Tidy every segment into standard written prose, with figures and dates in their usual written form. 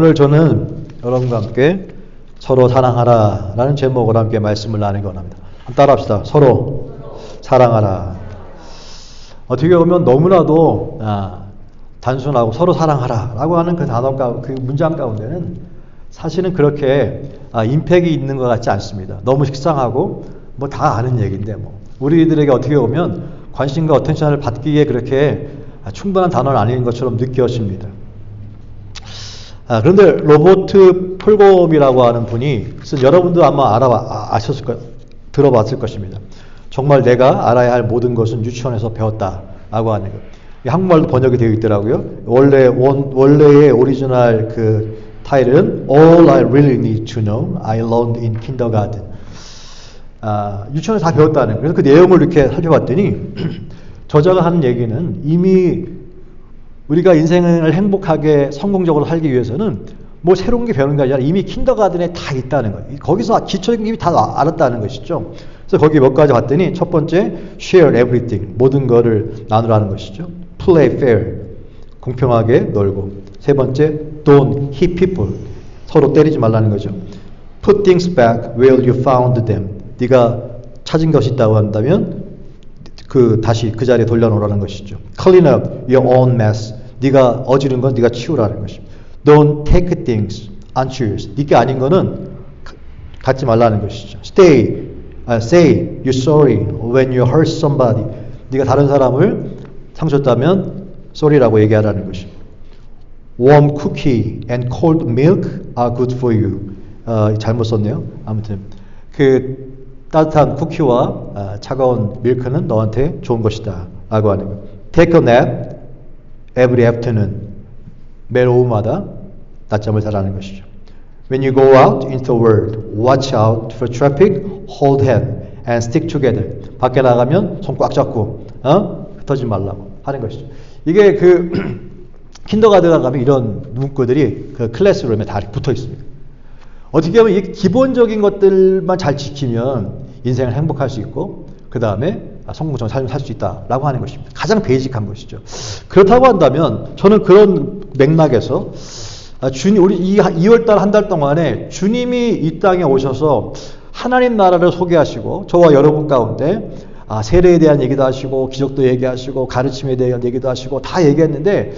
오늘 저는 여러분과 함께 서로 사랑하라 라는 제목으로 함께 말씀을 나누기 원합니다. 한번 따라합시다. 서로 사랑하라. 어떻게 보면 너무나도 단순하고 서로 사랑하라 라고 하는 그 단어 그 문장 가운데는 사실은 그렇게 임팩이 있는 것 같지 않습니다. 너무 식상하고 뭐 다 아는 얘기인데 우리들에게 어떻게 보면 관심과 어텐션을 받기에 그렇게 충분한 단어는 아닌 것처럼 느껴집니다. 그런데 로버트 폴곰이라고 하는 분이 여러분도 아마 들어봤을 것입니다. 정말 내가 알아야 할 모든 것은 유치원에서 배웠다라고 하는 것. 한국말도 번역이 되어 있더라고요. 원래의 오리지널 그 타이틀은 All I Really Need to Know I Learned in Kindergarten. 유치원에서 다 배웠다는 거예요. 그래서 그 내용을 이렇게 살펴봤더니 저자가 하는 얘기는 이미 우리가 인생을 행복하게 성공적으로 살기 위해서는 뭐 새로운 게 배우는 게 아니라 이미 킨더가든에 다 있다는 거예요. 거기서 기초적인 게 다 알았다는 것이죠. 그래서 거기 몇 가지 봤더니 첫 번째, share everything. 모든 거를 나누라는 것이죠. play fair. 공평하게 놀고. 세 번째, don't hit people. 서로 때리지 말라는 거죠. put things back where you found them. 네가 찾은 것이 있다고 한다면 다시 그 자리에 돌려놓으라는 것이죠. Clean up your own mess. 네가 어지른 건 네가 치우라는 것입니다. Don't take things unchoose. 네게 아닌 거는 갖지 말라는 것이죠. Say you're sorry when you hurt somebody. 네가 다른 사람을 상처줬다면 sorry라고 얘기하라는 것입니다. Warm cookie and cold milk are good for you. 잘못 썼네요. 아무튼 따뜻한 쿠키와 차가운 밀크는 너한테 좋은 것이다 라고 하는 거. Take a nap every afternoon. 매일 오후마다 낮잠을 자라는 것이죠. When you go out into the world, watch out for traffic, hold hand and stick together. 밖에 나가면 손 꽉 잡고 흩어지지 말라고 하는 것이죠. 이게 킨더가든에 가면 이런 문구들이 그 클래스룸에 다 붙어 있습니다. 어떻게 보면 이 기본적인 것들만 잘 지키면 인생을 행복할 수 있고 그 다음에 성공적인 삶을 살 수 있다라고 하는 것입니다. 가장 베이직한 것이죠. 그렇다고 한다면 저는 그런 맥락에서 우리 2월달 한 달 동안에 주님이 이 땅에 오셔서 하나님 나라를 소개하시고 저와 여러분 가운데 세례에 대한 얘기도 하시고 기적도 얘기하시고 가르침에 대한 얘기도 하시고 다 얘기했는데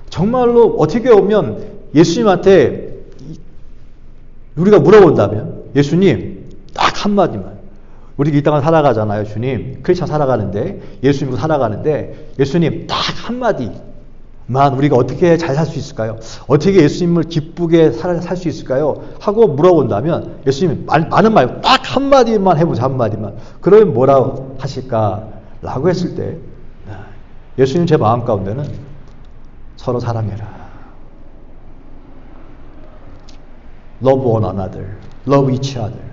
정말로 어떻게 보면 예수님한테 우리가 물어본다면 예수님 딱 한마디만 우리 이 땅을 살아가잖아요. 주님 크리스찬 살아가는데 예수님도 살아가는데 예수님 딱 한마디만 우리가 어떻게 잘 살 수 있을까요? 어떻게 예수님을 기쁘게 살 수 있을까요? 하고 물어본다면 예수님 많은 말 딱 한마디만 해보세요. 한마디만. 그러면 뭐라고 하실까라고 했을 때 예수님 제 마음 가운데는 서로 사랑해라. Love one another. Love each other.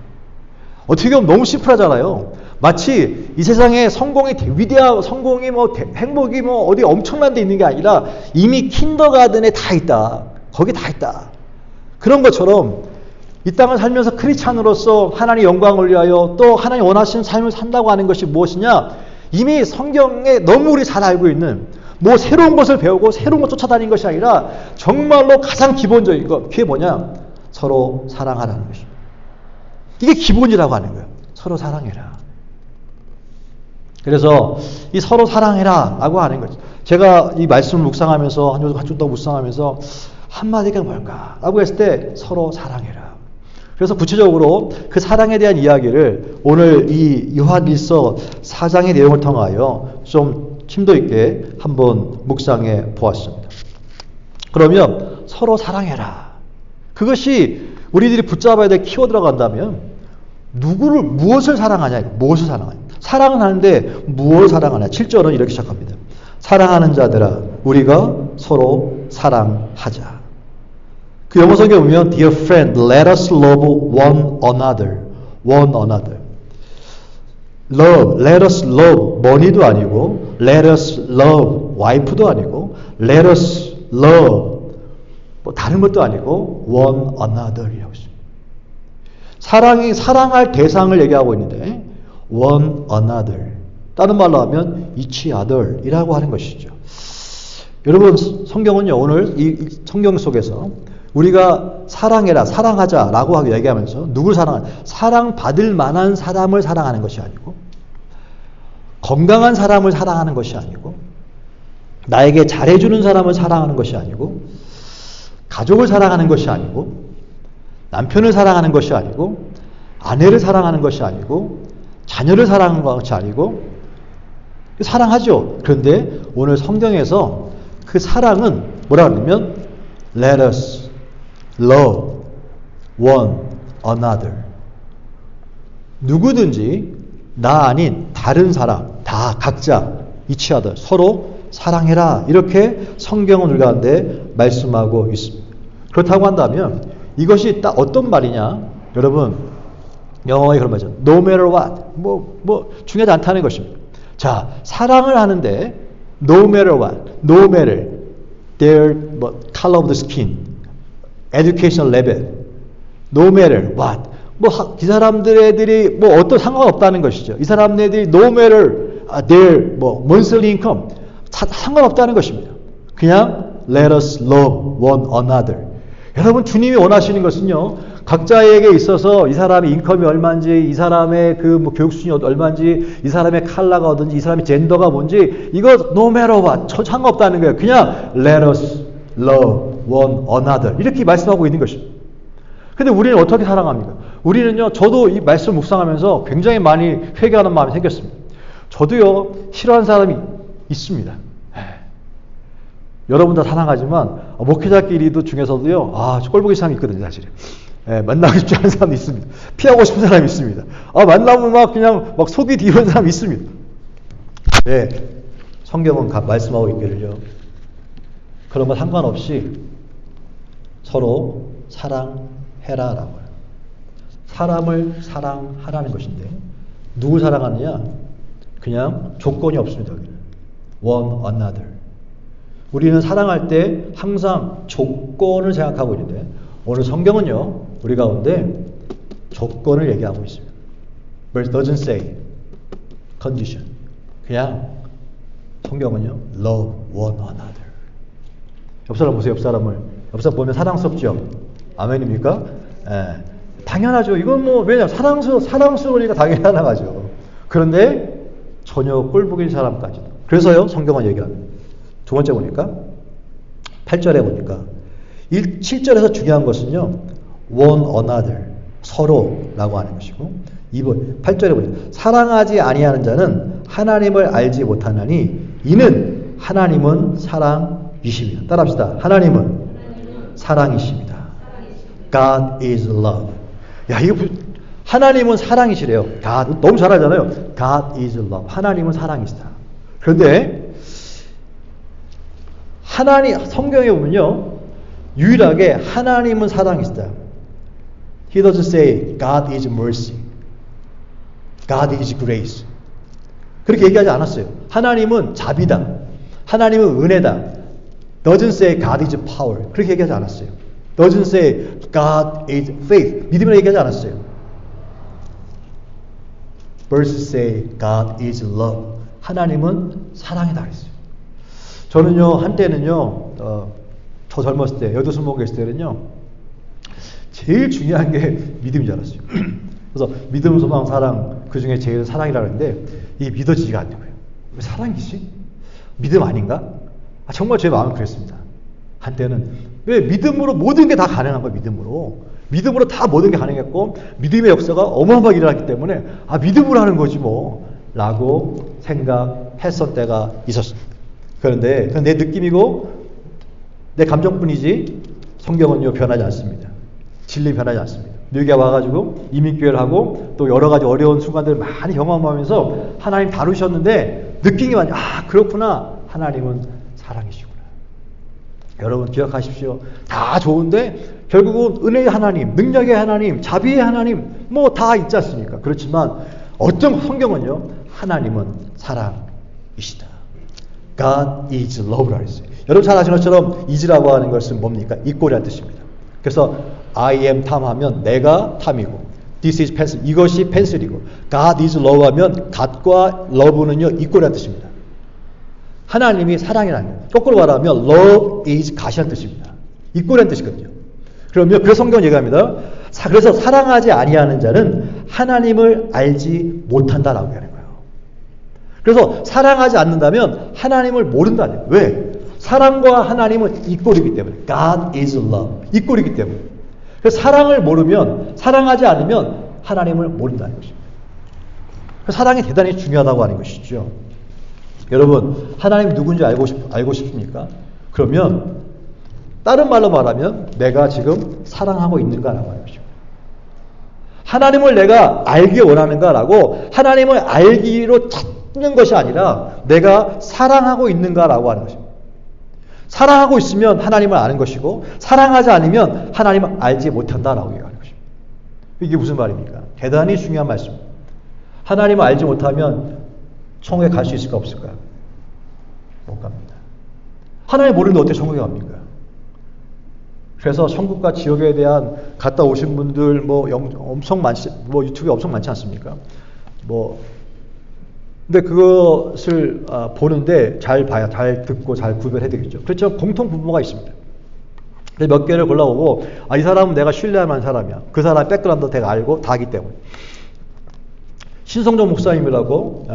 어떻게 보면 너무 심플하잖아요. 마치 이 세상에 성공이 성공이 행복이 어디 엄청난 데 있는 게 아니라 이미 킨더가든에 다 있다. 거기 다 있다. 그런 것처럼 이 땅을 살면서 크리스찬으로서 하나님의 영광을 위하여 또 하나님 원하시는 삶을 산다고 하는 것이 무엇이냐? 이미 성경에 너무 우리 잘 알고 있는 새로운 것을 배우고 새로운 것 쫓아다니는 것이 아니라 정말로 가장 기본적인 것. 그게 뭐냐? 서로 사랑하라는 것입니다. 이게 기본이라고 하는 거예요. 서로 사랑해라. 그래서 이 서로 사랑해라 라고 하는 거죠. 제가 이 말씀을 묵상하면서 한 주 동안 묵상하면서 한마디가 뭘까? 라고 했을 때 서로 사랑해라. 그래서 구체적으로 그 사랑에 대한 이야기를 오늘 이 요한일서 4장의 내용을 통하여 좀 심도 있게 한번 묵상해 보았습니다. 그러면 서로 사랑해라. 그것이 우리들이 붙잡아야 될 키워드라고 한다면 무엇을 사랑하냐? 무엇을 사랑하냐? 사랑은 하는데 무엇을 사랑하냐? 7절은 이렇게 시작합니다. 사랑하는 자들아 우리가 서로 사랑하자. 그 영어 성경에 보면 Dear friend, let us love one another. One another. Love, let us love money도 아니고 let us love wife도 아니고 let us love 다른 것도 아니고 one another이라고 있습니다. 사랑할 대상을 얘기하고 있는데 one another. 다른 말로 하면 each other이라고 하는 것이죠. 여러분 성경은요 오늘 이 성경 속에서 우리가 사랑해라, 사랑하자라고 하고 얘기하면서 누굴 사랑하냐? 사랑받을 만한 사람을 사랑하는 것이 아니고 건강한 사람을 사랑하는 것이 아니고 나에게 잘해주는 사람을 사랑하는 것이 아니고 가족을 사랑하는 것이 아니고 남편을 사랑하는 것이 아니고 아내를 사랑하는 것이 아니고 자녀를 사랑하는 것이 아니고 사랑하죠. 그런데 오늘 성경에서 그 사랑은 뭐라 그러냐면 Let us love one another. 누구든지 나 아닌 다른 사람 다 각자 each other 서로 사랑해라. 이렇게 성경은 우리 가운데 말씀하고 있습니다. 그렇다고 한다면 이것이 딱 어떤 말이냐? 여러분 영어에 그런 말이죠. No matter what. 뭐 중요하지 않다는 것입니다. 자, 사랑을 하는데 no matter what, no matter their color of the skin, education level, no matter what. 이 사람들이 어떤 상관없다는 것이죠. 이 사람들이 no matter their monthly income 상관없다는 것입니다. 그냥 let us love one another. 여러분 주님이 원하시는 것은요. 각자에게 있어서 이 사람의 인컴이 얼마인지, 이 사람의 교육 수준이 얼마인지, 이 사람의 컬러가 어떤지, 이 사람의 젠더가 뭔지 이거 no matter what 상관없다는 거예요. 그냥 let us love one another 이렇게 말씀하고 있는 것입니다. 근데 우리는 어떻게 사랑합니까? 우리는요. 저도 이 말씀 묵상하면서 굉장히 많이 회개하는 마음이 생겼습니다. 저도요. 싫어하는 사람이 있습니다. 여러분 다 사랑하지만 목회자끼리도 중에서도요. 꼴보기 사람이 있거든요. 사실. 만나고 싶지 않은 사람도 있습니다. 피하고 싶은 사람이 있습니다. 만나면 그냥 속이 뒤는 사람이 있습니다. 네, 성경은 말씀하고 있기를요. 그런 거 상관없이 서로 사랑해라라고요. 사람을 사랑하라는 것인데 누굴 사랑하느냐? 그냥 조건이 없습니다. 여기는. One another. 우리는 사랑할 때 항상 조건을 생각하고 있는데 오늘 성경은요. 우리 가운데 조건을 얘기하고 있습니다. But it doesn't say condition. 그냥 성경은요. Love one another. 옆 사람 보세요. 옆 사람 보면 사랑스럽죠? 아멘입니까? 당연하죠. 이건 왜냐 사랑스러우니까 당연히 사랑하죠. 그런데 전혀 꼴보기 사람까지도. 그래서요. 성경은 얘기합니다. 두 번째 보니까 8절에 보니까 7절에서 중요한 것은요. one another 서로라고 하는 것이고 8절에 보니까 사랑하지 아니하는 자는 하나님을 알지 못하나니 이는 하나님은 사랑이십니다. 따라합시다. 하나님은 사랑이십니다. God is love. 야, 이거 하나님은 사랑이시래요. God, 너무 잘 알잖아요. God is love. 하나님은 사랑이시다. 그런데 성경에 보면요. 유일하게 하나님은 사랑이시다. He doesn't say God is mercy. God is grace. 그렇게 얘기하지 않았어요. 하나님은 자비다. 하나님은 은혜다. Doesn't say God is power. 그렇게 얘기하지 않았어요. Doesn't say God is faith. 믿음이라고 얘기하지 않았어요. Verse say God is love. 하나님은 사랑이다 그랬어요. 저는요, 한때는요, 저 젊었을 때, 여두 스무 있을 때는요, 제일 중요한 게 믿음인 줄 알았어요. 그래서 믿음, 소망, 사랑, 그 중에 제일 사랑이라고 하는데, 이게 믿어지지가 않는 거예요. 왜 사랑이지? 믿음 아닌가? 정말 제 마음은 그랬습니다. 한때는. 왜 믿음으로 모든 게 다 가능한 거예요, 믿음으로. 믿음으로 다 모든 게 가능했고, 믿음의 역사가 어마어마하게 일어났기 때문에, 믿음으로 하는 거지 뭐, 라고 생각했을 때가 있었습니다. 그런데 그건 내 느낌이고 내 감정뿐이지 성경은요 변하지 않습니다. 진리 변하지 않습니다. 뉴욕에 와가지고 이민교회를 하고 또 여러 가지 어려운 순간들을 많이 경험하면서 하나님 다루셨는데 느낀 게 그렇구나. 하나님은 사랑이시구나. 여러분 기억하십시오. 다 좋은데 결국은 은혜의 하나님, 능력의 하나님, 자비의 하나님 다 있지 않습니까? 그렇지만 어떤 성경은요 하나님은 사랑이시다. God is love라고 했어요. 여러분 잘 아시는 것처럼 is라고 하는 것은 뭡니까? 이꼴이라는 뜻입니다. 그래서 I am 탐하면 내가 탐이고 this is pencil 이것이 펜슬이고 God is love 하면 God과 love는요 이꼴이라는 뜻입니다. 하나님이 사랑이라는 거예요. 거꾸로 말하면 love is God이라는 뜻입니다. 이꼴이라는 뜻이거든요. 그러면 그 성경 얘기합니다. 그래서 사랑하지 아니하는 자는 하나님을 알지 못한다라고 하는 거예요. 그래서 사랑하지 않는다면 하나님을 모른다는 거예요. 왜? 사랑과 하나님은 이꼴이기 때문에. God is love. 이꼴이기 때문에. 그래서 사랑을 모르면, 사랑하지 않으면 하나님을 모른다는 것입니다. 사랑이 대단히 중요하다고 하는 것이죠. 여러분, 하나님 누군지 알고 싶습니까? 그러면 다른 말로 말하면 내가 지금 사랑하고 있는가라고 하는 것입니다. 하나님을 내가 알기 원하는가라고 하나님을 알기로 찾는 것이 아니라 내가 사랑하고 있는가라고 하는 것입니다. 사랑하고 있으면 하나님을 아는 것이고 사랑하지 않으면 하나님을 알지 못한다라고 얘기하는 것입니다. 이게 무슨 말입니까? 대단히 중요한 말씀입니다. 하나님을 알지 못하면 천국에 갈 수 있을까 없을까요? 못 갑니다. 하나님 모르는데 어떻게 천국에 갑니까? 그래서 천국과 지옥에 대한 갔다 오신 분들 엄청 많지, 유튜브에 엄청 많지 않습니까? 근데 그것을 보는데 잘 봐야, 잘 듣고 잘 구별해야 되겠죠. 그렇죠. 공통 분모가 있습니다. 근데 몇 개를 골라오고, 이 사람은 내가 신뢰할 만한 사람이야. 그 사람 백그라운드 내가 알고 다 알기 때문에. 신성정 목사님이라고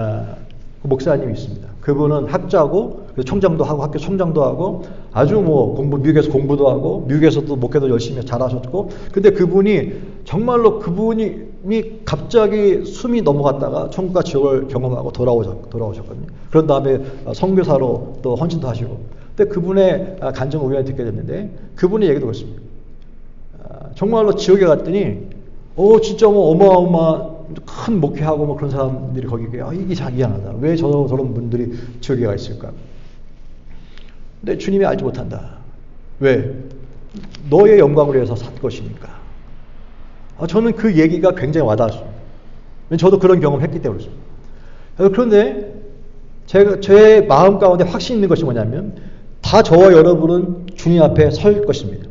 그 목사님이 있습니다. 그분은 학자고 총장도 하고 학교 총장도 하고 아주 미국에서 공부도 하고 미국에서도 목회도 열심히 잘하셨고, 근데 그분이 정말로 그분이 갑자기 숨이 넘어갔다가 천국과 지옥을 경험하고 돌아오셨거든요. 그런 다음에 선교사로 또 헌신도 하시고, 근데 그분의 간증을 우연히 듣게 됐는데 그분의 얘기도 그렇습니다. 정말로 지옥에 갔더니 진짜 어마어마한 큰 목회하고 그런 사람들이 거기 이게 참 이상하다. 왜 저런 분들이 지옥에 가 있을까? 근데 주님이 알지 못한다. 왜? 너의 영광을 위해서 산 것이니까. 저는 그 얘기가 굉장히 와닿았습니다. 저도 그런 경험했기 때문에 그렇습니다. 그런데 제 마음 가운데 확신이 있는 것이 뭐냐면 다 저와 여러분은 주님 앞에 설 것입니다.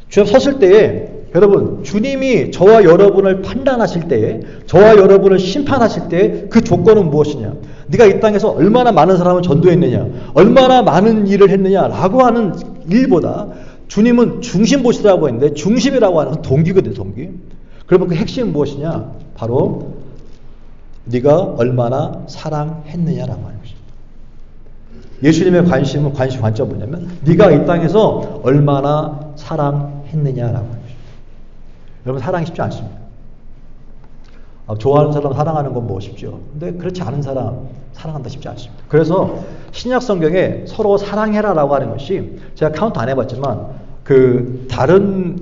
주님 앞에 섰을 때에 여러분, 주님이 저와 여러분을 판단하실 때에, 저와 여러분을 심판하실 때에 그 조건은 무엇이냐? 네가 이 땅에서 얼마나 많은 사람을 전도했느냐? 얼마나 많은 일을 했느냐라고 하는 일보다 주님은 중심 보시라고 했는데 중심이라고 하는 건 동기거든요, 동기. 그러면 그 핵심은 무엇이냐? 바로 네가 얼마나 사랑했느냐라고 하는 것입니다. 예수님의 관점은 뭐냐면 네가 이 땅에서 얼마나 사랑했느냐라고 하는 것입니다. 여러분, 사랑이 쉽지 않습니다. 좋아하는 사람 사랑하는 건 쉽죠. 근데 그렇지 않은 사람 사랑한다 쉽지 않습니다. 그래서 신약 성경에 서로 사랑해라라고 하는 것이 제가 카운트 안 해봤지만 다른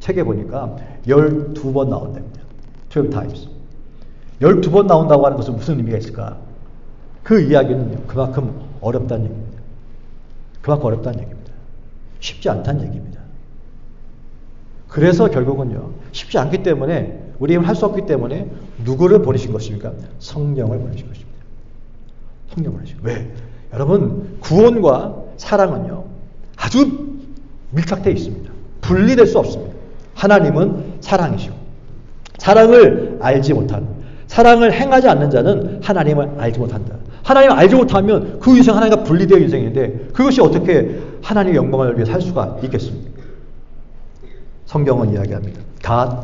책에 보니까 12번 나온답니다. 12 times. 12번 나온다고 하는 것은 무슨 의미가 있을까? 그 이야기는 그만큼 어렵다는 얘기입니다. 그만큼 어렵다는 얘기입니다. 쉽지 않다는 얘기입니다. 그래서 결국은요, 쉽지 않기 때문에, 우리 힘을 할 수 없기 때문에 누구를 보내신 것입니까? 성령을 보내신 것입니다. 성령을 보내신 것입니다. 왜? 여러분, 구원과 사랑은요, 아주 밀착되어 있습니다. 분리될 수 없습니다. 하나님은 사랑이시고, 사랑을 알지 못하는, 사랑을 행하지 않는 자는 하나님을 알지 못한다. 하나님을 알지 못하면 그 인생 하나님과 분리되어 인생인데 그것이 어떻게 하나님의 영광을 위해 살 수가 있겠습니까? 성경은 이야기합니다. God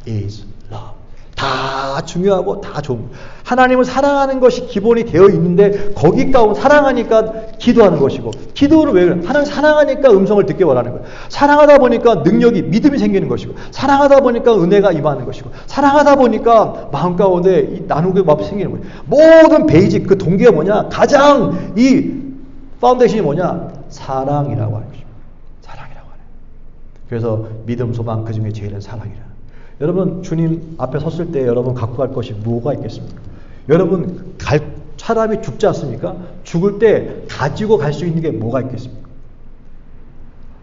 is love. 다 중요하고 다 좋은. 하나님을 사랑하는 것이 기본이 되어 있는데 거기 가운데 사랑하니까 기도하는 것이고, 기도를 왜 그래? 하나님 사랑하니까 음성을 듣기 원하는 거예요. 사랑하다 보니까 능력이, 믿음이 생기는 것이고, 사랑하다 보니까 은혜가 임하는 것이고, 사랑하다 보니까 마음 가운데 이 나누기 마음이 생기는 거예요. 모든 베이직, 그 동기가 뭐냐? 가장 이 파운데이션이 뭐냐? 사랑이라고 하는 것입니다. 그래서 믿음, 소망, 그 중에 제일은 사랑이라. 여러분, 주님 앞에 섰을 때 여러분 갖고 갈 것이 뭐가 있겠습니까? 여러분, 사람이 죽지 않습니까? 죽을 때 가지고 갈 수 있는 게 뭐가 있겠습니까?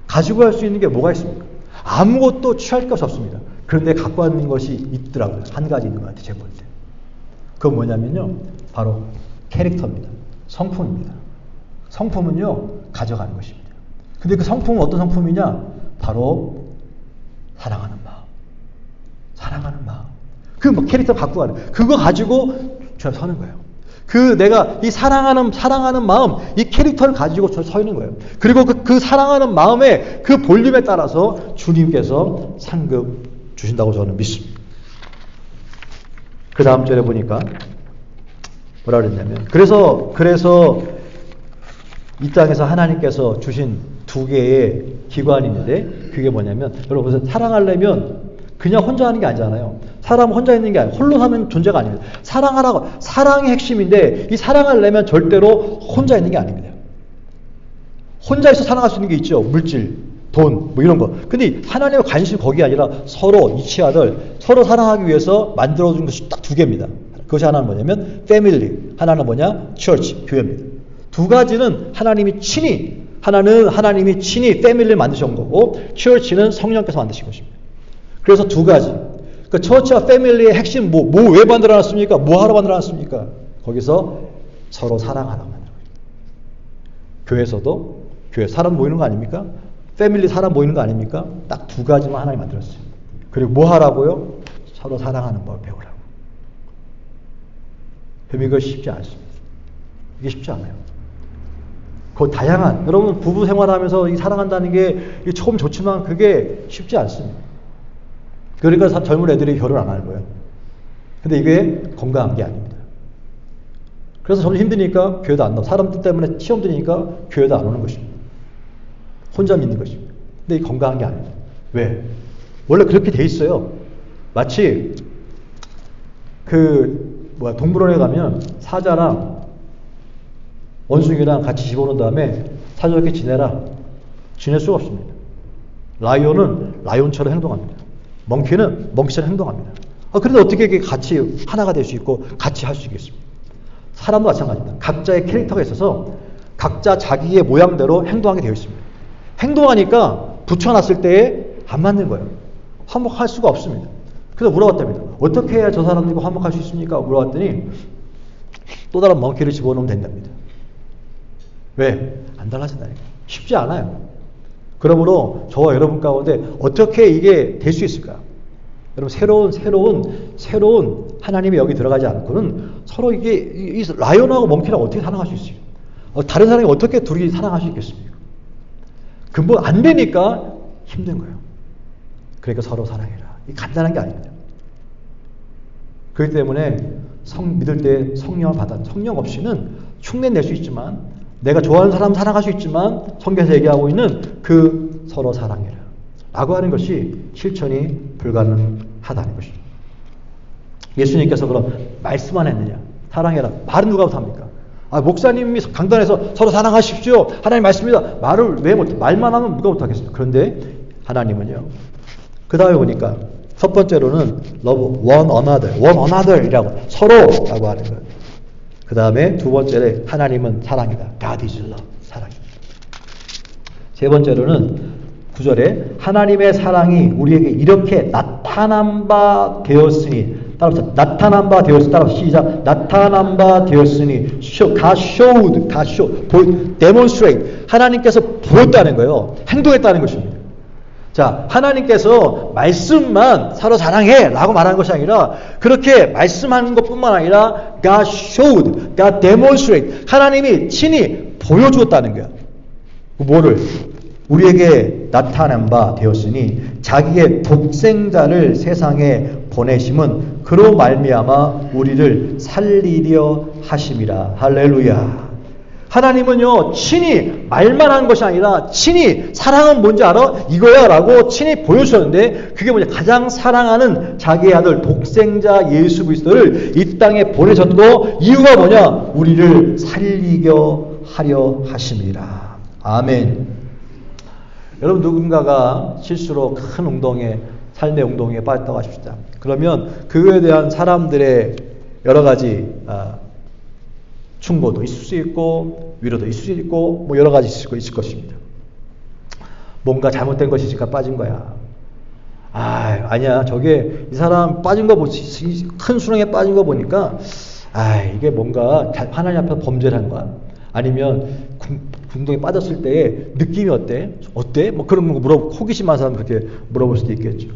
가지고 갈 수 있는 게 뭐가 있습니까? 아무것도 취할 것이 없습니다. 그런데 갖고 가는 것이 있더라고요. 한 가지 있는 것 같아요, 제가 볼 때. 그건 뭐냐면요, 바로 캐릭터입니다. 성품입니다. 성품은요, 가져가는 것입니다. 근데 그 성품은 어떤 성품이냐? 바로 사랑하는 마음. 사랑하는 마음. 그 캐릭터 갖고 가는, 그거 가지고 주님 서는 거예요. 내가 이 사랑하는 마음, 이 캐릭터를 가지고 서 있는 거예요. 그리고 그 사랑하는 마음의 그 볼륨에 따라서 주님께서 상급 주신다고 저는 믿습니다. 그 다음 절에 보니까 뭐라 그랬냐면, 그래서 이 땅에서 하나님께서 주신 두 개의 기관이 있는데, 그게 뭐냐면, 여러분, 사랑하려면 그냥 혼자 하는 게 아니잖아요. 사람은 혼자 있는 게 아니에요. 홀로 사는 존재가 아닙니다. 사랑하라고, 사랑이 핵심인데, 이 사랑하려면 절대로 혼자 있는 게 아닙니다. 혼자 있어 사랑할 수 있는 게 있죠. 물질, 돈, 뭐 이런 거. 근데 하나님의 관심이 거기 아니라 서로 이치 아들, 서로 사랑하기 위해서 만들어준 것이 딱 두 개입니다. 그것이 하나는 뭐냐면 패밀리, 하나는 뭐냐? 처치, 교회입니다. 두 가지는 하나님이 친히, 하나님이 친히 패밀리를 만드신 거고, 처치는 성령께서 만드신 것입니다. 그래서 두 가지. 그 처치와 패밀리의 핵심 왜 만들어놨습니까? 뭐 하러 만들어놨습니까? 거기서 서로 사랑하라고 만들어요. 교회에서도 교회 사람 모이는 거 아닙니까? 패밀리 사람 모이는 거 아닙니까? 딱 두 가지만 하나님 만들었어요. 그리고 뭐 하라고요? 서로 사랑하는 법을 배우라고. 이거 쉽지 않습니다. 이게 쉽지 않아요. 그 다양한, 여러분 부부 생활하면서 이 사랑한다는 게 처음 좋지만 그게 쉽지 않습니다. 그러니까 젊은 애들이 결혼 안 하는 거예요. 근데 이게 건강한 게 아닙니다. 그래서 점점 힘드니까 교회도 안 나오고, 사람들 때문에 시험 드니까 교회도 안 오는 것입니다. 혼자 믿는 것입니다. 근데 이 건강한 게 아닙니다. 왜? 원래 그렇게 돼 있어요. 마치 동물원에 가면 사자랑 원숭이랑 같이 집어넣은 다음에 사자롭게 지내라. 지낼 수가 없습니다. 라이온은 라이온처럼 행동합니다. 멍키는 멍키처럼 행동합니다. 그런데 어떻게 같이 하나가 될 수 있고 같이 할 수 있겠습니까? 사람도 마찬가지입니다. 각자의 캐릭터가 있어서 각자 자기의 모양대로 행동하게 되어 있습니다. 행동하니까 붙여놨을 때에 안 맞는 거예요. 화목할 수가 없습니다. 그래서 물어봤답니다. 어떻게 해야 저 사람들과 화목할 수 있습니까? 물어봤더니 또 다른 멍키를 집어넣으면 된답니다. 왜? 안 달라진다니까. 쉽지 않아요. 그러므로 저와 여러분 가운데 어떻게 이게 될 수 있을까? 여러분 새로운 하나님이 여기 들어가지 않고는 서로 이 라이온하고 멍키랑 어떻게 사랑할 수 있어요? 다른 사람이 어떻게 둘이 사랑할 수 있겠습니까? 근본 안 되니까 힘든 거예요. 그러니까 서로 사랑해라. 이 간단한 게 아닙니다. 그렇기 때문에 믿을 때 성령을 받아. 성령 없이는 흉내 낼 수 있지만, 내가 좋아하는 사람 사랑할 수 있지만, 성경에서 얘기하고 있는 그 서로 사랑해라 라고 하는 것이 실천이 불가능하다는 것이죠. 예수님께서 그럼 말씀만 했느냐? 사랑해라. 말은 누가 못합니까? 목사님이 강단에서 서로 사랑하십시오. 하나님 말씀입니다. 말을 왜 못해? 말만 하면 누가 못하겠습니까? 그런데 하나님은요. 그 다음에 보니까 첫 번째로는 love one another 이라고 서로라고 하는 거예요. 그 다음에 두 번째로 하나님은 사랑이다. God is love. 사랑입니다. 세 번째로는 9절에 하나님의 사랑이 우리에게 이렇게 나타난 바 되었으니, 따라서 나타난 바 되었으니, 따라서 시작. 나타난 바 되었으니, God showed, demonstrate. 하나님께서 보였다는 거예요. 행동했다는 것입니다. 자, 하나님께서 말씀만 서로 사랑해 라고 말하는 것이 아니라, 그렇게 말씀하는 것뿐만 아니라 God showed, God demonstrate. 하나님이 친히 보여주었다는 거야. 뭐를? 우리에게 나타난 바 되었으니 자기의 독생자를 세상에 보내심은 그로 말미암아 우리를 살리려 하심이라. 할렐루야. 하나님은요, 친히 말만 한 것이 아니라 친히 사랑은 뭔지 알아? 이거야 라고 친히 보여주셨는데, 그게 뭐냐? 가장 사랑하는 자기의 아들 독생자 예수 그리스도를 이 땅에 보내셨고, 이유가 뭐냐? 우리를 살리려 하려 하심이라. 아멘. 여러분, 누군가가 실수로 큰 삶의 운동에 빠졌다고 하십시다. 그러면 그거에 대한 사람들의 여러 가지 충고도 있을 수 있고, 위로도 있을 수 있고, 뭐 여러 가지 있을 것입니다. 뭔가 잘못된 것이니까 빠진 거야. 아니야. 저게 이 사람 빠진 거 큰 수렁에 빠진 거 보니까 이게 뭔가 하나님 앞에서 범죄를 한 거야. 아니면 운동에 빠졌을 때 느낌이 어때? 뭐 그런 거 호기심한 사람 그렇게 물어볼 수도 있겠죠.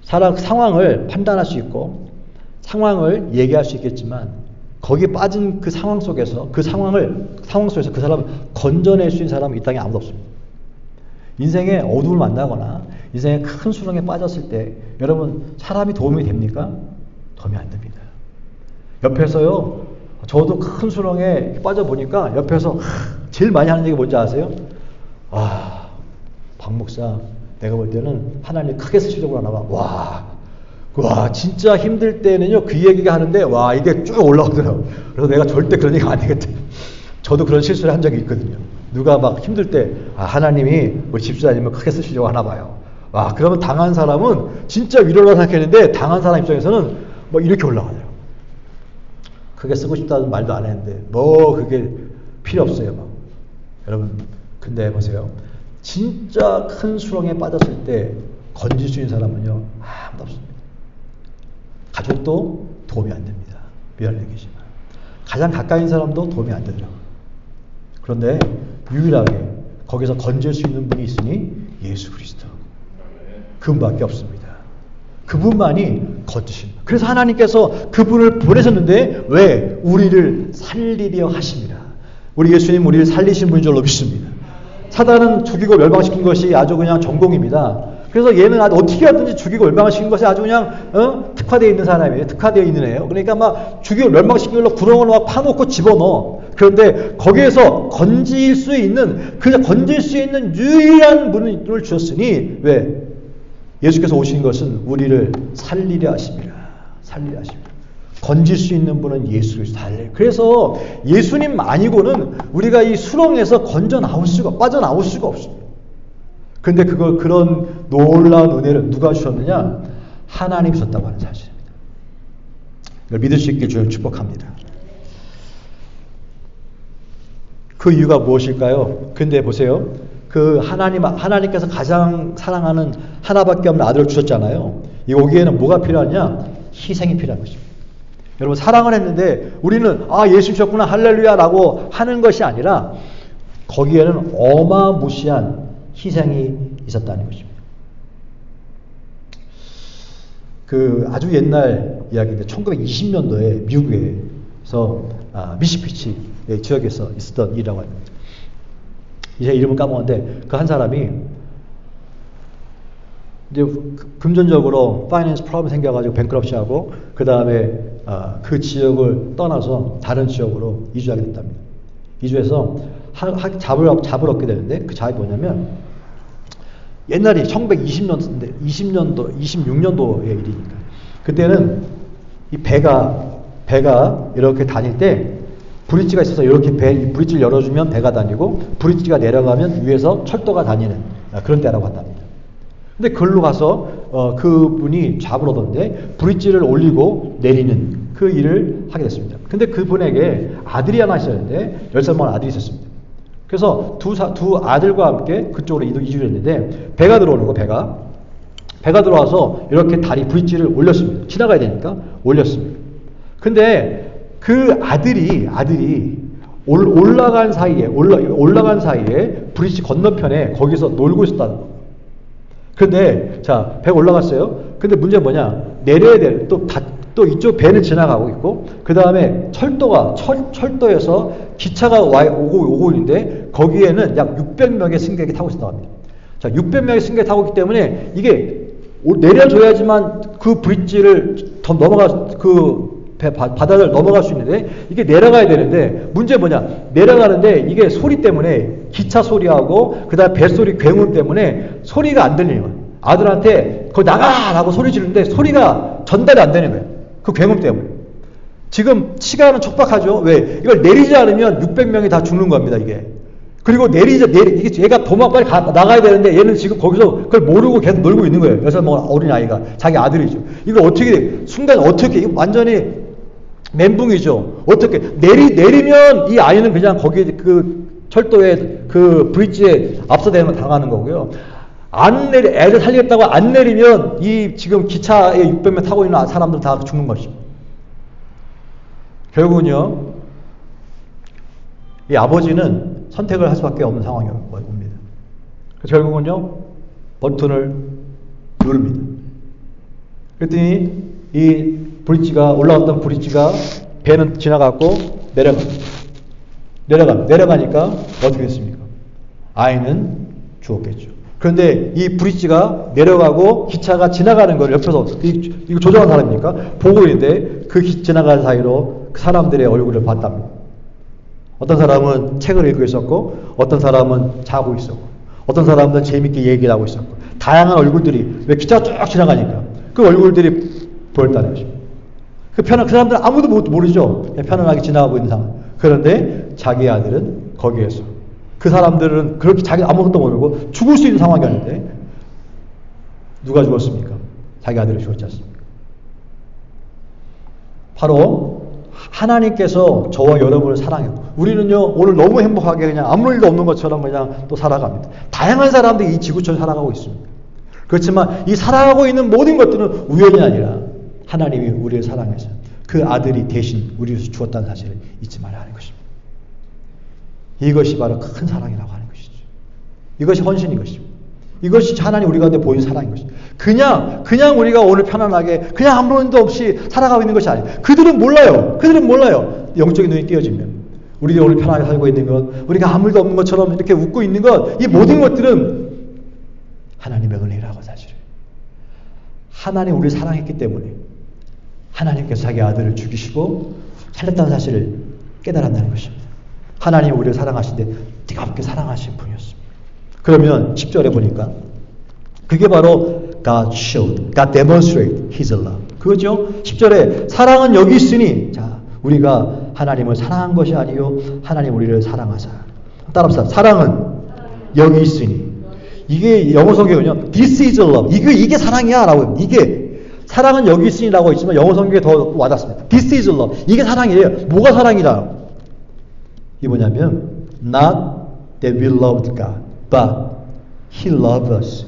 상황을 판단할 수 있고 상황을 얘기할 수 있겠지만 거기에 빠진 그 상황 속에서 상황 속에서 그 사람을 건져낼 수 있는 사람은 이 땅에 아무도 없습니다. 인생의 어둠을 만나거나 인생의 큰 수렁에 빠졌을 때 여러분 사람이 도움이 됩니까? 도움이 안 됩니다. 옆에서요, 저도 큰 수렁에 빠져보니까 옆에서 제일 많이 하는 얘기 뭔지 아세요? 박 목사, 내가 볼 때는 하나님 크게 쓰시려고 하나 봐. 와, 진짜 힘들 때는요, 그 얘기가 하는데, 와, 이게 쭉 올라오더라고요. 그래서 내가 절대 그런 얘기가 안 되겠다. 저도 그런 실수를 한 적이 있거든요. 누가 막 힘들 때, 하나님이 우리 집사님을 크게 쓰시려고 하나 봐요. 와, 그러면 당한 사람은 진짜 위로라고 생각했는데, 당한 사람 입장에서는 뭐 이렇게 올라가요. 크게 쓰고 싶다는 말도 안 했는데, 그게 필요 없어요. 막. 여러분, 근데 보세요. 진짜 큰 수렁에 빠졌을 때 건질 수 있는 사람은요, 아무도 없습니다. 가족도 도움이 안 됩니다. 미안한 얘기지만. 가장 가까이 있는 사람도 도움이 안 되더라고요. 그런데 유일하게 거기서 건질 수 있는 분이 있으니 예수 그리스도. 그분밖에 없습니다. 그분만이 건지십니다. 그래서 하나님께서 그분을 보내셨는데 왜? 우리를 살리려 하십니다. 우리 예수님 우리를 살리신 분인 줄로 믿습니다. 사단은 죽이고 멸망시킨 것이 아주 그냥 전공입니다. 그래서 얘는 어떻게 하든지 죽이고 멸망시킨 것이 아주 그냥 특화되어 있는 사람이에요. 특화되어 있는 애예요. 그러니까 막 죽이고 멸망시키려고 구렁을 막 파놓고 집어넣어. 그런데 거기에서 건질 수 있는 유일한 분을 주셨으니 왜? 예수께서 오신 것은 우리를 살리려 하십니다. 살리려 하십니다. 건질 수 있는 분은 예수 그리스도. 그래서 예수님 아니고는 우리가 이 수렁에서 빠져나올 수가 없습니다. 근데 그런 놀라운 은혜를 누가 주셨느냐? 하나님이 주셨다고 하는 사실입니다. 이걸 믿을 수 있길 주님 축복합니다. 그 이유가 무엇일까요? 근데 보세요. 하나님께서 가장 사랑하는 하나밖에 없는 아들을 주셨잖아요. 여기에는 뭐가 필요하냐? 희생이 필요한 것입니다. 여러분, 사랑을 했는데 우리는 예수 주셨구나 할렐루야라고 하는 것이 아니라 거기에는 어마무시한 희생이 있었다는 것입니다. 아주 옛날 이야기인데 1920년도에 미국에서 미시피치 지역에서 있었던 일이라고 합니다. 이제 이름은 까먹었는데 그 한 사람이 이제 금전적으로 파이낸스 프로블럼 생겨가지고 뱅크럽시하고 그 다음에 그 지역을 떠나서 다른 지역으로 이주하게 됐답니다. 이주해서 잡을 얻게 되는데 그 잡이 뭐냐면 옛날이 1920년도인데 26년도의 일이니까 그때는 이 배가 이렇게 다닐 때 브릿지가 있어서 이렇게 브릿지를 열어주면 배가 다니고 브릿지가 내려가면 위에서 철도가 다니는 그런 때라고 한답니다. 근데 그걸로 가서 그분이 잡을 얻었는데 브릿지를 올리고 내리는 그 일을 하게 됐습니다. 근데 그분에게 아들이 하나 있었는데 10살 먹은 아들이 있었습니다. 그래서 두 아들과 함께 그쪽으로 이주를 했는데 배가 들어오는 거 배가 들어와서 이렇게 브릿지를 올렸습니다. 지나가야 되니까 올렸습니다. 근데 그 아들이 올라간 사이에 브릿지 건너편에 거기서 놀고 있었다는 거. 근데 배가 올라갔어요. 근데 문제는 뭐냐? 내려야 돼. 또 이쪽 배는 지나가고 있고 그 다음에 철도에서 기차가 오고 있는데 거기에는 약 600명의 승객이 타고 있었다고 합니다. 600명의 승객이 타고 있기 때문에 이게 내려줘야지만 그 브릿지를 더 바다를 넘어갈 수 있는데 이게 내려가야 되는데 문제는 뭐냐? 내려가는데 이게 소리 때문에 기차 소리하고 그 다음에 뱃소리 굉음 때문에 소리가 안 들리는 거예요. 아들한테 거기 나가라고 소리 지르는데 소리가 전달이 안 되는 거예요. 그 굉음 때문에. 지금 시간은 촉박하죠. 왜? 이걸 내리지 않으면 600명이 다 죽는 겁니다, 이게. 그리고 이게 얘가 빨리 나가야 되는데 얘는 지금 거기서 그걸 모르고 계속 놀고 있는 거예요. 그래서 어린 아이가. 자기 아들이죠. 이거 순간 이거 완전히 멘붕이죠. 어떻게. 내리면 이 아이는 그냥 거기 철도에 브릿지에 압사되는 거 당하는 거고요. 애를 살리겠다고 안 내리면 이 지금 기차에 600명 타고 있는 사람들 다 죽는 것입니다. 결국은요, 이 아버지는 선택을 할 수밖에 없는 상황이 옵니다. 결국은요, 버튼을 누릅니다. 그랬더니 이 올라갔던 브릿지가 배는 지나갔고 내려가니까 어떻게 됐습니까? 아이는 죽었겠죠. 그런데 이 브릿지가 내려가고 기차가 지나가는 걸 옆에서 이거 조종한 사람입니까? 보고 있는데 그 지나가는 사이로 그 사람들의 얼굴을 봤답니다. 어떤 사람은 책을 읽고 있었고 어떤 사람은 자고 있었고 어떤 사람은 재밌게 얘기를 하고 있었고 다양한 얼굴들이 왜 기차가 쭉 지나가니까 그 얼굴들이 보였다는 것입니다. 그 사람들은 아무도 모르죠. 편안하게 지나가고 있는 상황. 그런데 자기 아들은 거기에서 그 사람들은 그렇게 자기 아무것도 모르고 죽을 수 있는 상황이 아닌데 누가 죽었습니까? 자기 아들이 죽었지 않습니까? 바로 하나님께서 저와 여러분을 사랑했고 우리는요 오늘 너무 행복하게 그냥 아무 일도 없는 것처럼 그냥 또 살아갑니다. 다양한 사람들이 이 지구촌을 살아가고 있습니다. 그렇지만 이 살아가고 있는 모든 것들은 우연이 아니라 하나님이 우리를 사랑해서 그 아들이 대신 우리를 위해서 죽었다는 사실을 잊지 말아야 하는 것입니다. 이것이 바로 큰 사랑이라고 하는 것이죠. 이것이 헌신인 것입니다. 이것이 하나님 우리 가운데 보인 사랑인 것입니다. 그냥 우리가 오늘 편안하게 그냥 아무 일도 없이 살아가고 있는 것이 아니에요. 그들은 몰라요. 영적인 눈이 띄어지면 우리가 오늘 편하게 살고 있는 것, 우리가 아무 일도 없는 것처럼 이렇게 웃고 있는 것, 이 모든 것들은 하나님의 은혜라고 사실은. 하나님 우리를 사랑했기 때문에 하나님께서 자기 아들을 죽이시고 살렸다는 사실을 깨달았다는 것입니다. 하나님이 우리를 사랑하시는데 뜨겁게 사랑하신 분이었습니다. 그러면 10절에 보니까 그게 바로 God showed, God demonstrated His love. 그거죠. 10절에 사랑은 여기 있으니 자 우리가 하나님을 사랑한 것이 아니요 하나님 우리를 사랑하사. 따라합시다. 사랑은 여기 있으니. 이게 영어 성경은요. This is love. 이게 사랑이야 라고. 이게 사랑은 여기 있으니 라고 있지만 영어 성경에 더 와닿습니다. This is love. 이게 사랑이에요. 뭐가 사랑이다? 이게 뭐냐면 Not that we loved God, but He loved us.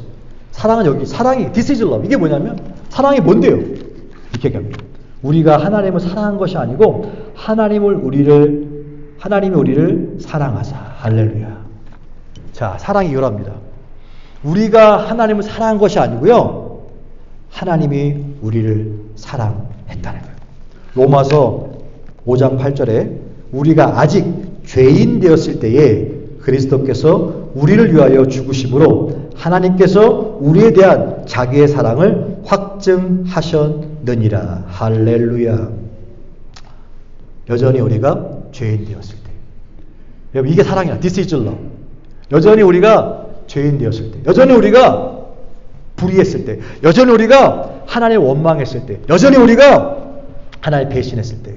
사랑은 여기. 사랑이 This is love. 이게 뭐냐면 사랑이 뭔데요? 이렇게 얘기합니다. 우리가 하나님을 사랑한 것이 아니고 하나님이 우리를 사랑하사. 할렐루야. 자, 사랑이 이거랍니다. 우리가 하나님을 사랑한 것이 아니고요. 하나님이 우리를 사랑했다는 거예요. 로마서 5장 8절에 우리가 아직 죄인 되었을 때에 그리스도께서 우리를 위하여 죽으심으로 하나님께서 우리에 대한 자기의 사랑을 확증하셨느니라. 할렐루야. 여전히 우리가 죄인 되었을 때. 여러분 이게 사랑이야. This is love. 여전히 우리가 죄인 되었을 때. 여전히 우리가 불의했을 때. 여전히 우리가 하나님을 원망했을 때. 여전히 우리가 하나님을 배신했을 때.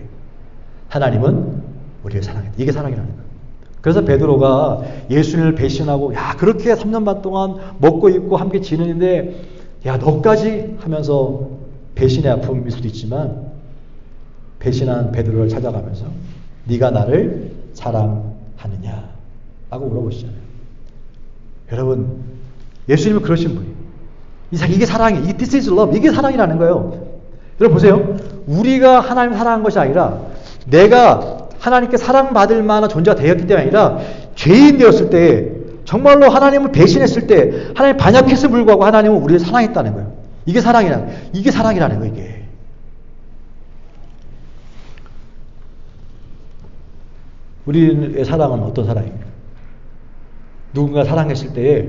하나님은 우리를 사랑했다. 이게 사랑이라는 거예요. 그래서 베드로가 예수님을 배신하고 야 그렇게 3년 반 동안 먹고 입고 함께 지내는데 야 너까지 하면서 배신의 아픔일 수도 있지만 배신한 베드로를 찾아가면서 네가 나를 사랑하느냐 라고 물어보시잖아요. 여러분 예수님은 그러신 분이에요. 이게 사랑이에요. This is love. 이게 사랑이라는 거예요. 여러분 보세요. 우리가 하나님을 사랑한 것이 아니라 내가 하나님께 사랑받을 만한 존재가 되었기 때문이 아니라 죄인 되었을 때 정말로 하나님을 배신했을 때 하나님 반역했음을 불구하고 하나님은 우리를 사랑했다는 거예요. 이게 사랑이라는 거예요. 이게. 우리의 사랑은 어떤 사랑입니까? 누군가 사랑했을 때에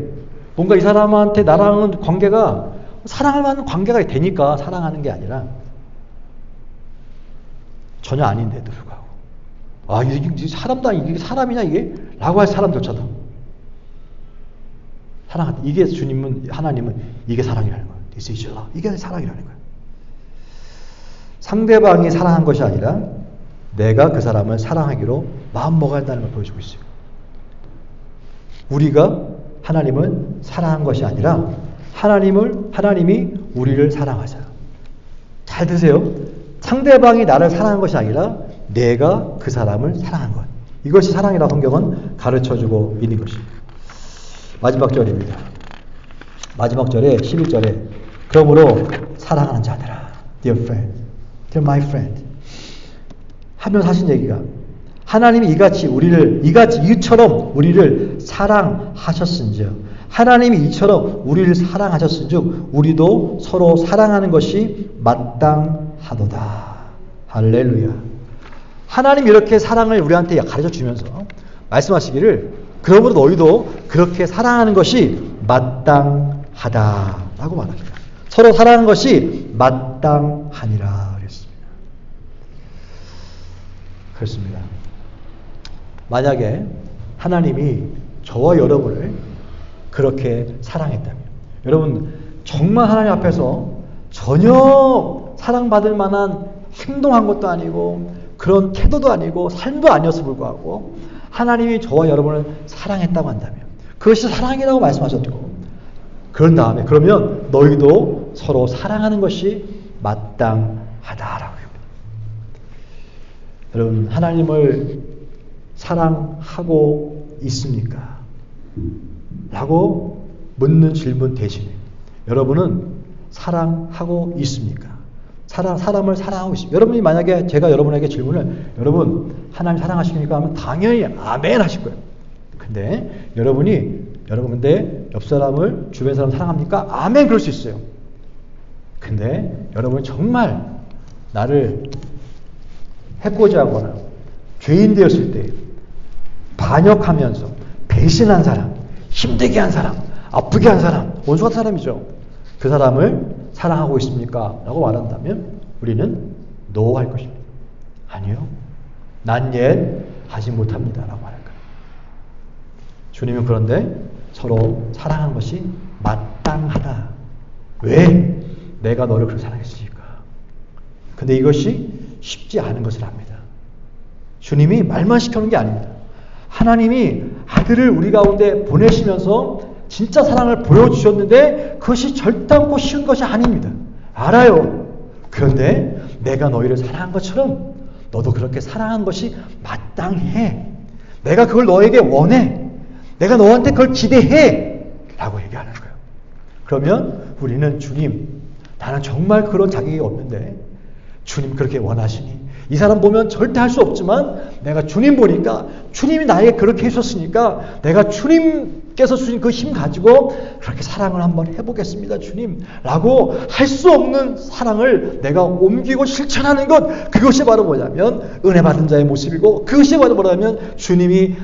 뭔가 이 사람한테 나랑은 관계가 사랑할 만한 관계가 되니까 사랑하는 게 아니라 전혀 아닌데도 불구하고 아, 이게 사람도 아니고 이게 사람이냐 이게? 라고 할 사람조차도 사랑한다. 이게 하나님은 이게 사랑이라는 거예요. This is love. 이게 사랑이라는 거예요. 상대방이 사랑한 것이 아니라 내가 그 사람을 사랑하기로 마음 먹어야 한다는 걸 보여주고 있어요. 우리가 하나님을 사랑한 것이 아니라 하나님이 우리를 사랑하자. 잘 드세요. 상대방이 나를 사랑한 것이 아니라 내가 그 사람을 사랑한 것. 이것이 사랑이라고 성경은 가르쳐주고 있는 것입니다. 마지막 절입니다. 마지막 절에 11절에 그러므로 사랑하는 자들아 Dear friend, Dear my friend 하면서 하신 얘기가 하나님이 이처럼 우리를 사랑하셨은즉 하나님이 이처럼 우리를 사랑하셨은즉 우리도 서로 사랑하는 것이 마땅하도다. 할렐루야. 하나님 이렇게 사랑을 우리한테 가르쳐 주면서 말씀하시기를 그러므로 너희도 그렇게 사랑하는 것이 마땅하다라고 말합니다. 서로 사랑하는 것이 마땅하니라 그랬습니다. 그렇습니다. 만약에 하나님이 저와 여러분을 그렇게 사랑했다면, 여러분 정말 하나님 앞에서 전혀 사랑받을 만한 행동한 것도 아니고 그런 태도도 아니고 삶도 아니었을 불구하고 하나님이 저와 여러분을 사랑했다고 한다면, 그것이 사랑이라고 말씀하셨고, 그런 다음에 그러면 너희도 서로 사랑하는 것이 마땅하다라고 합니다. 여러분, 하나님을 사랑하고 있습니까? 라고 묻는 질문 대신에 여러분은 사랑하고 있습니까? 사람을 사랑하고 있습니다. 여러분이 만약에 제가 여러분에게 질문을 여러분 하나님 사랑하십니까? 하면 당연히 아멘 하실 거예요. 근데 여러분 옆 사람을 주변 사람 사랑합니까? 아멘 그럴 수 있어요. 근데 여러분이 정말 나를 해코지 하거나 죄인 되었을 때 반역하면서 배신한 사람, 힘들게 한 사람, 아프게 한 사람, 원수 같은 사람이죠. 그 사람을 사랑하고 있습니까? 라고 말한다면 우리는 no 할 것입니다. 아니요. 난 옛 하지 못합니다. 라고 말할 거예요. 주님은 그런데 서로 사랑하는 것이 마땅하다. 왜? 내가 너를 그렇게 사랑했으니까. 근데 이것이 쉽지 않은 것을 압니다. 주님이 말만 시켜놓은 게 아닙니다. 하나님이 아들을 우리 가운데 보내시면서 진짜 사랑을 보여주셨는데 그것이 절단고 쉬운 것이 아닙니다. 알아요. 그런데 내가 너희를 사랑한 것처럼 너도 그렇게 사랑한 것이 마땅해. 내가 그걸 너에게 원해. 내가 너한테 그걸 기대해. 라고 얘기하는 거예요. 그러면 우리는 주님, 나는 정말 그런 자격이 없는데 주님 그렇게 원하시니 이 사람 보면 절대 할 수 없지만 내가 주님 보니까 주님이 나에게 그렇게 해주셨으니까 내가 주님께서 주신 그 힘 가지고 그렇게 사랑을 한번 해보겠습니다. 주님 라고 할 수 없는 사랑을 내가 옮기고 실천하는 것, 그것이 바로 뭐냐면 은혜 받은 자의 모습이고 그것이 바로 뭐냐면 주님이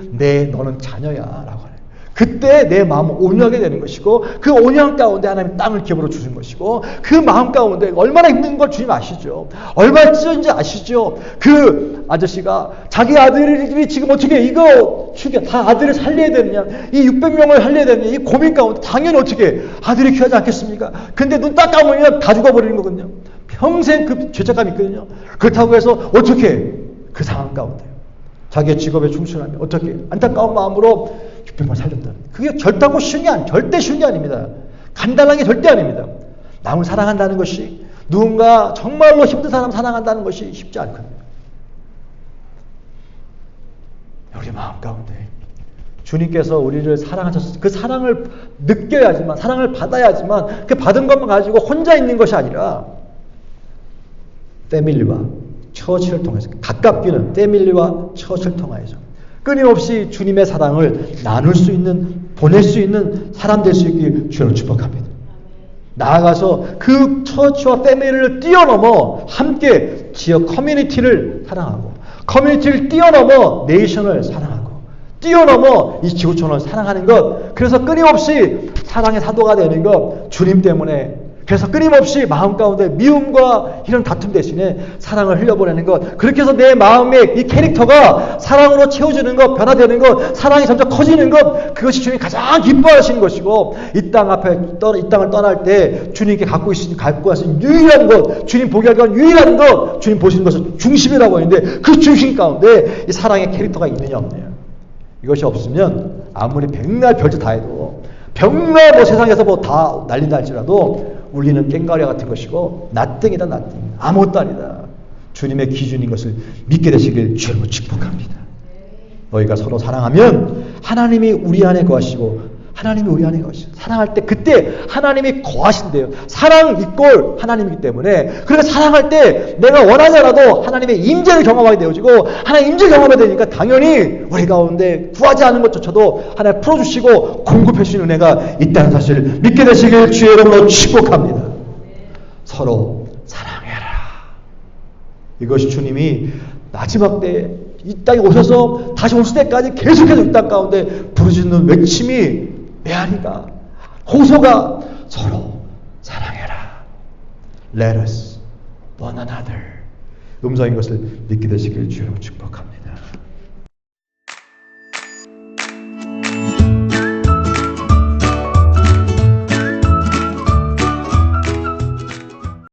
너는 자녀야 라고 하는, 그때 내 마음을 온유하게 되는 것이고 그 온유한 가운데 하나님 땅을 기업으로 주신 것이고 그 마음 가운데 얼마나 힘든 걸 주님 아시죠. 얼마나 찢어진지 아시죠. 그 아저씨가 자기 아들이 지금 어떻게 이거 죽여 다 아들을 살려야 되느냐, 이 600명을 살려야 되느냐, 이 고민 가운데 당연히 어떻게 아들이 귀하지 않겠습니까. 근데 눈 딱 감으면 다 죽어버리는 거거든요. 평생 그 죄책감이 있거든요. 그렇다고 해서 어떻게 그 상황 가운데 자기의 직업에 충실하며 어떻게 안타까운 마음으로 600만 살렸다. 그게 절대 쉬운 게 절대 쉬운 게 아닙니다. 간단한 게 절대 아닙니다. 남을 사랑한다는 것이, 누군가 정말로 힘든 사람 사랑한다는 것이 쉽지 않거든요. 우리 마음 가운데 주님께서 우리를 사랑하셔서 그 사랑을 느껴야지만, 사랑을 받아야지만 그 받은 것만 가지고 혼자 있는 것이 아니라 패밀리와 처치를 통해서, 가깝기는 패밀리와 처치를 통하여서 끊임없이 주님의 사랑을 나눌 수 있는, 보낼 수 있는 사람 될 수 있길 주님을 축복합니다. 나아가서 그 처치와 패밀리를 뛰어넘어 함께 지역 커뮤니티를 사랑하고, 커뮤니티를 뛰어넘어 네이션을 사랑하고, 뛰어넘어 이 지구촌을 사랑하는 것, 그래서 끊임없이 사랑의 사도가 되는 것, 주님 때문에. 그래서 끊임없이 마음 가운데 미움과 이런 다툼 대신에 사랑을 흘려보내는 것, 그렇게 해서 내 마음의 이 캐릭터가 사랑으로 채워지는 것, 변화되는 것, 사랑이 점점 커지는 것, 그것이 주님이 가장 기뻐하시는 것이고, 이 땅을 떠날 때 주님께 갖고 가신 유일한 것, 주님 보게 할 건 유일한 것, 주님 보시는 것은 중심이라고 했는데 그 중심 가운데 이 사랑의 캐릭터가 있느냐 없느냐. 이것이 없으면 아무리 백날 별짓 다 해도, 백날 뭐 세상에서 뭐 다 난린다 할지라도 우리는 깽가리 같은 것이고 나땡이다, 나땡. 아무것도 아니다. 주님의 기준인 것을 믿게 되시길 주님으로 축복합니다. 너희가 서로 사랑하면 하나님이 우리 안에 거하시고 하나님이 우리 안에 거하시고, 사랑할 때 그때 하나님이 거하신대요. 사랑 이꼴 하나님이기 때문에, 그러니까 사랑할 때 내가 원하더라도 하나님의 임재를 경험하게 되어지고, 하나님의 임재를 경험하게 되니까 당연히 우리 가운데 구하지 않은 것조차도 하나님 풀어주시고 공급해 주시는 은혜가 있다는 사실을 믿게 되시길 주의 이름으로 축복합니다. 서로 사랑해라. 이것이 주님이 마지막 때에 이 땅에 오셔서 다시 오실 때까지 계속해서 이 땅 가운데 부르짖는 외침이 메아리가 호소가 서로 사랑해라. Let us one another. 음성인 것을 믿게 되시길 주로 축복합니다.